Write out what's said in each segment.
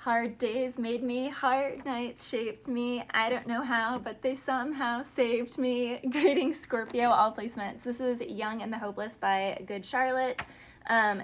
Hard days made me, hard nights shaped me. I don't know how, but they somehow saved me. Greetings, Scorpio, all placements. This is Young and the Hopeless by Good Charlotte.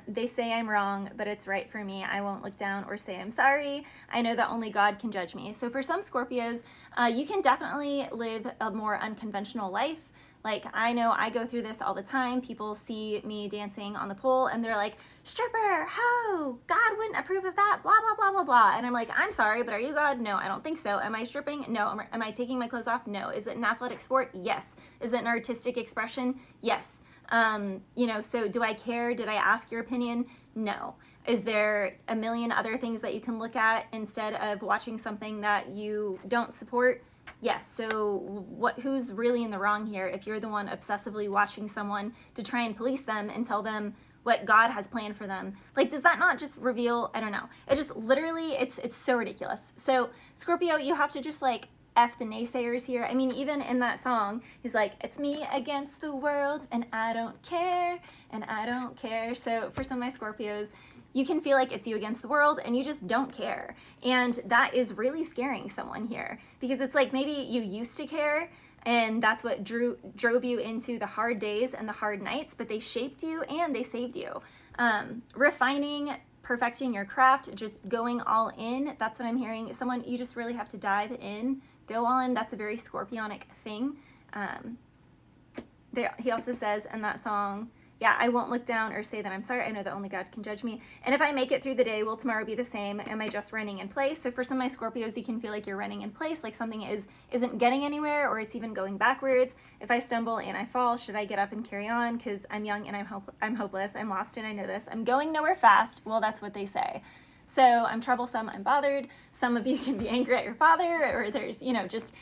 They say I'm wrong, but it's right for me. I won't look down or say I'm sorry. I know that only God can judge me. So for some Scorpios, you can definitely live a more unconventional life. Like, I know I go through this all the time. People see me dancing on the pole and they're like, stripper, ho, God wouldn't approve of that, blah, blah, blah, blah, blah. And I'm like, I'm sorry, but are you God? No, I don't think so. Am I stripping? No. Am I taking my clothes off? No. Is it an athletic sport? Yes. Is it an artistic expression? Yes. So do I care? Did I ask your opinion? No. Is there a million other things that you can look at instead of watching something that you don't support? Yes. So who's really in the wrong here if you're the one obsessively watching someone to try and police them and tell them what God has planned for them? Like, does that not just reveal, I don't know. It just literally, it's so ridiculous. So Scorpio, you have to just like F the naysayers here. I mean, even in that song, he's like, it's me against the world and I don't care, and I don't care. So for some of my Scorpios, you can feel like it's you against the world and you just don't care. And that is really scaring someone here, because it's like maybe you used to care and that's what drove you into the hard days and the hard nights, but they shaped you and they saved you. Refining, perfecting your craft, just going all in. That's what I'm hearing. Someone, you just really have to dive in, go all in. That's a very Scorpionic thing. He also says in that song, yeah, I won't look down or say that I'm sorry. I know that only God can judge me. And if I make it through the day, will tomorrow be the same? Am I just running in place? So for some of my Scorpios, you can feel like you're running in place, like something isn't getting anywhere, or it's even going backwards. If I stumble and I fall, should I get up and carry on? Because I'm young and I'm hopeless. I'm lost and I know this. I'm going nowhere fast. Well, that's what they say. So I'm troublesome. I'm bothered. Some of you can be angry at your father, or there's, just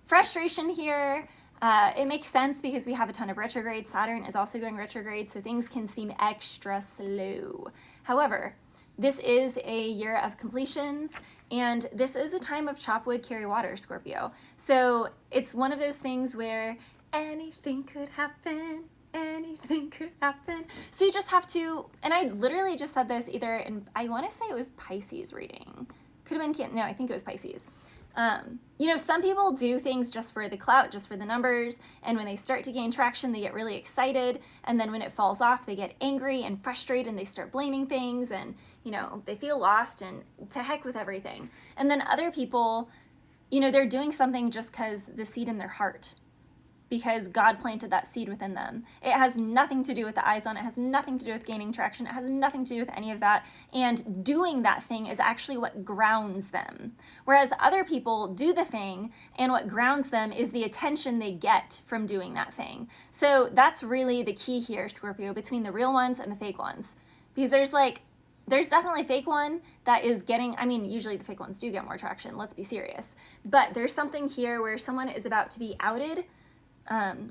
frustration here. It makes sense because we have a ton of retrograde. Saturn is also going retrograde, so things can seem extra slow. However, this is a year of completions, and this is a time of chop wood, carry water, Scorpio. So it's one of those things where anything could happen. Anything could happen. So you just have to, and I literally just said this either in, I want to say it was Pisces reading. Could have been, no, I think it was Pisces. Some people do things just for the clout, just for the numbers, and when they start to gain traction, they get really excited, and then when it falls off, they get angry and frustrated, and they start blaming things, and, they feel lost, and to heck with everything. And then other people, they're doing something just because the seed in their heart, because God planted that seed within them. It has nothing to do with the eyes on it. It has nothing to do with gaining traction. It has nothing to do with any of that. And doing that thing is actually what grounds them. Whereas other people do the thing, and what grounds them is the attention they get from doing that thing. So that's really the key here, Scorpio, between the real ones and the fake ones. Because there's definitely a fake one that is getting, usually the fake ones do get more traction, let's be serious. But there's something here where someone is about to be outed.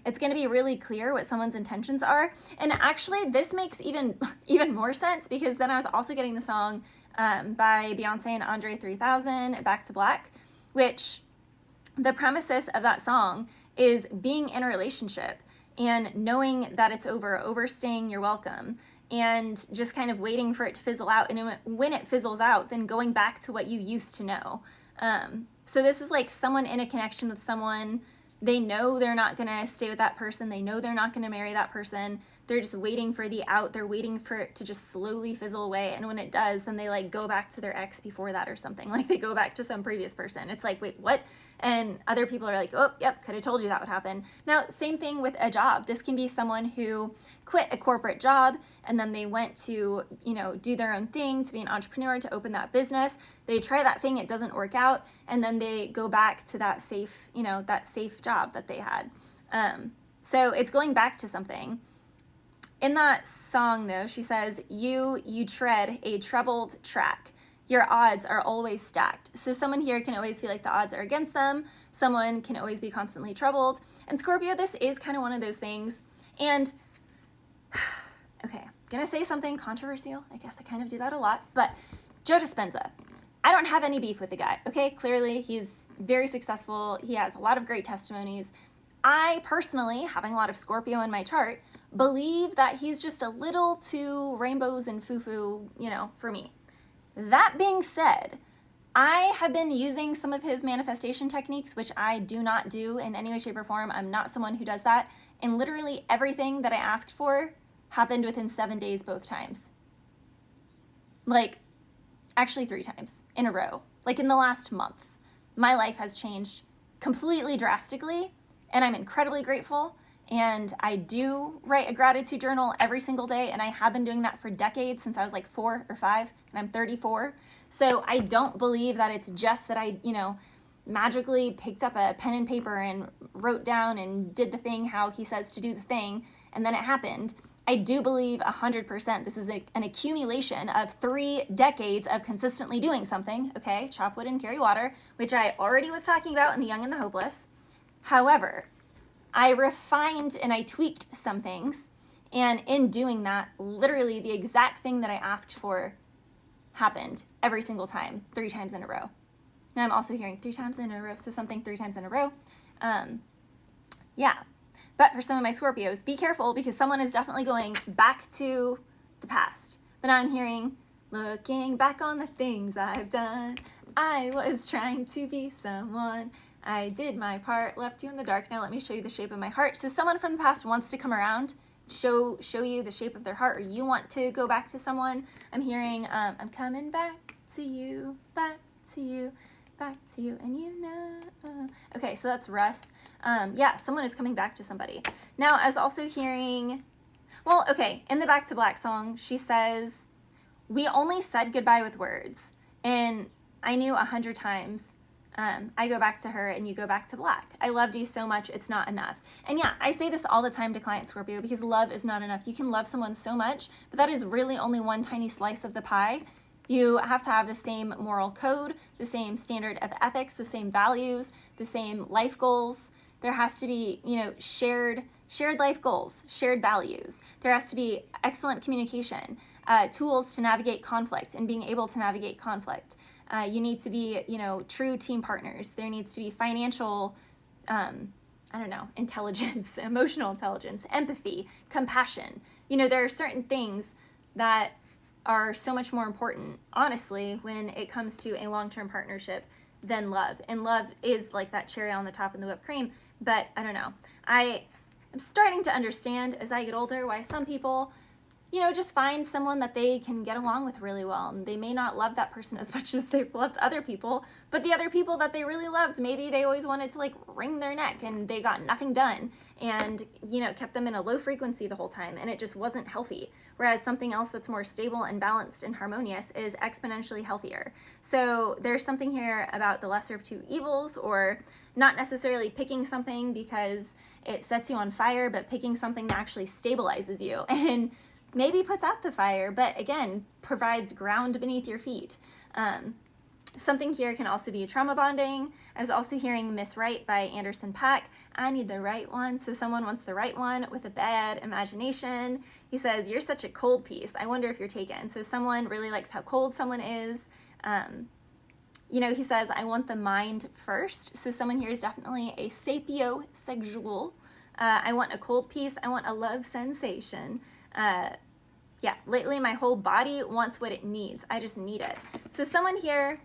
It's going to be really clear what someone's intentions are. And actually, this makes even more sense, because then I was also getting the song by Beyonce and Andre 3000, Back to Black, which the premises of that song is being in a relationship and knowing that it's over, overstaying your welcome, and just kind of waiting for it to fizzle out. And when it fizzles out, then going back to what you used to know. So this is like someone in a connection with someone. They know they're not going to stay with that person. They know they're not going to marry that person. They're just waiting for the out. They're waiting for it to just slowly fizzle away. And when it does, then they go back to their ex before that or something. Like they go back to some previous person. It's like, wait, what? And other people are like, oh, yep, could have told you that would happen. Now, same thing with a job. This can be someone who quit a corporate job and then they went to, do their own thing, to be an entrepreneur, to open that business. They try that thing, it doesn't work out, and then they go back to that safe job that they had. So it's going back to something. In that song, though, she says, you tread a troubled track. Your odds are always stacked. So someone here can always feel like the odds are against them. Someone can always be constantly troubled. And Scorpio, this is kind of one of those things. And, okay, gonna say something controversial. I guess I kind of do that a lot. But Joe Dispenza, I don't have any beef with the guy, okay? Clearly, he's very successful. He has a lot of great testimonies. I personally, having a lot of Scorpio in my chart, believe that he's just a little too rainbows and foo-foo, for me. That being said, I have been using some of his manifestation techniques, which I do not do in any way, shape, or form. I'm not someone who does that. And literally everything that I asked for happened within 7 days both times. Like, actually 3 times in a row. Like in the last month. My life has changed completely drastically, and I'm incredibly grateful. And I do write a gratitude journal every single day, and I have been doing that for decades, since I was like 4 or 5, and I'm 34. So I don't believe that it's just that I, magically picked up a pen and paper and wrote down and did the thing how he says to do the thing, and then it happened. I do believe 100% this is an accumulation of 3 decades of consistently doing something, okay? Chop wood and carry water, which I already was talking about in The Young and the Hopeless. However, I refined and I tweaked some things, and in doing that, literally the exact thing that I asked for happened every single time, 3 times in a row. Now I'm also hearing 3 times in a row, so something 3 times in a row. Yeah. But for some of my Scorpios, be careful, because someone is definitely going back to the past. But now I'm hearing, looking back on the things I've done, I was trying to be someone. I did my part, left you in the dark. Now let me show you the shape of my heart. So someone from the past wants to come around, show you the shape of their heart, or you want to go back to someone. I'm hearing, I'm coming back to you, back to you, back to you, and you know. Okay, so that's Russ. Yeah, someone is coming back to somebody. Now, I was also hearing, well, okay, in the Back to Black song, she says, we only said goodbye with words. And I knew 100 times, I go back to her and you go back to black. I loved you so much, it's not enough. And yeah, I say this all the time to clients, Scorpio, because love is not enough. You can love someone so much, but that is really only one tiny slice of the pie. You have to have the same moral code, the same standard of ethics, the same values, the same life goals. There has to be, shared life goals, shared values. There has to be excellent communication, tools to navigate conflict and being able to navigate conflict. You need to be, true team partners. There needs to be financial, intelligence, emotional intelligence, empathy, compassion. There are certain things that are so much more important, honestly, when it comes to a long-term partnership than love. And love is like that cherry on the top of the whipped cream. But I don't know. I am starting to understand as I get older why some people, just find someone that they can get along with really well. And they may not love that person as much as they've loved other people, but the other people that they really loved, maybe they always wanted to wring their neck and they got nothing done and, kept them in a low frequency the whole time, and it just wasn't healthy. Whereas something else that's more stable and balanced and harmonious is exponentially healthier. So there's something here about the lesser of two evils, or not necessarily picking something because it sets you on fire, but picking something that actually stabilizes you and maybe puts out the fire, but again, provides ground beneath your feet. Something here can also be trauma bonding. I was also hearing Miss Right by Anderson .Paak. I need the right one. So someone wants the right one with a bad imagination. He says, you're such a cold piece. I wonder if you're taken. So someone really likes how cold someone is. He says, I want the mind first. So someone here is definitely a sapiosexual. I want a cold piece. I want a love sensation. Lately my whole body wants what it needs. I just need it. So someone here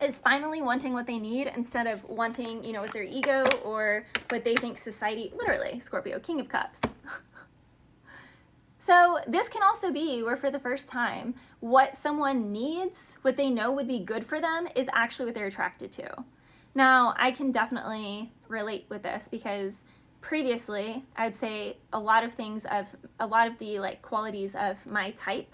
is finally wanting what they need instead of wanting, with their ego or what they think society, literally, Scorpio, King of Cups. So this can also be where for the first time, what someone needs, what they know would be good for them, is actually what they're attracted to. Now, I can definitely relate with this because previously, I'd say a lot of the qualities of my type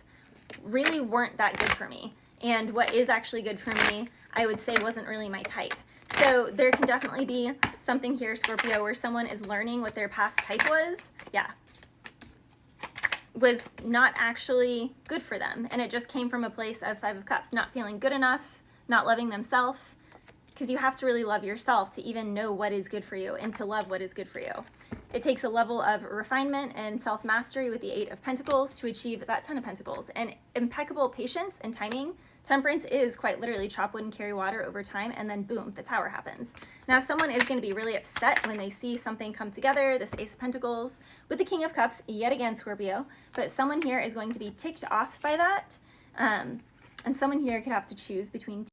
really weren't that good for me. And what is actually good for me, I would say wasn't really my type. So there can definitely be something here, Scorpio, where someone is learning what their past type was not actually good for them. And it just came from a place of 5 of Cups, not feeling good enough, not loving themselves. Because you have to really love yourself to even know what is good for you and to love what is good for you. It takes a level of refinement and self-mastery with the 8 of Pentacles to achieve that 10 of Pentacles. And impeccable patience and timing. Temperance is quite literally chop wood and carry water over time, and then boom, the tower happens. Now someone is going to be really upset when they see something come together, this Ace of Pentacles with the King of Cups, yet again Scorpio. But someone here is going to be ticked off by that. And someone here could have to choose between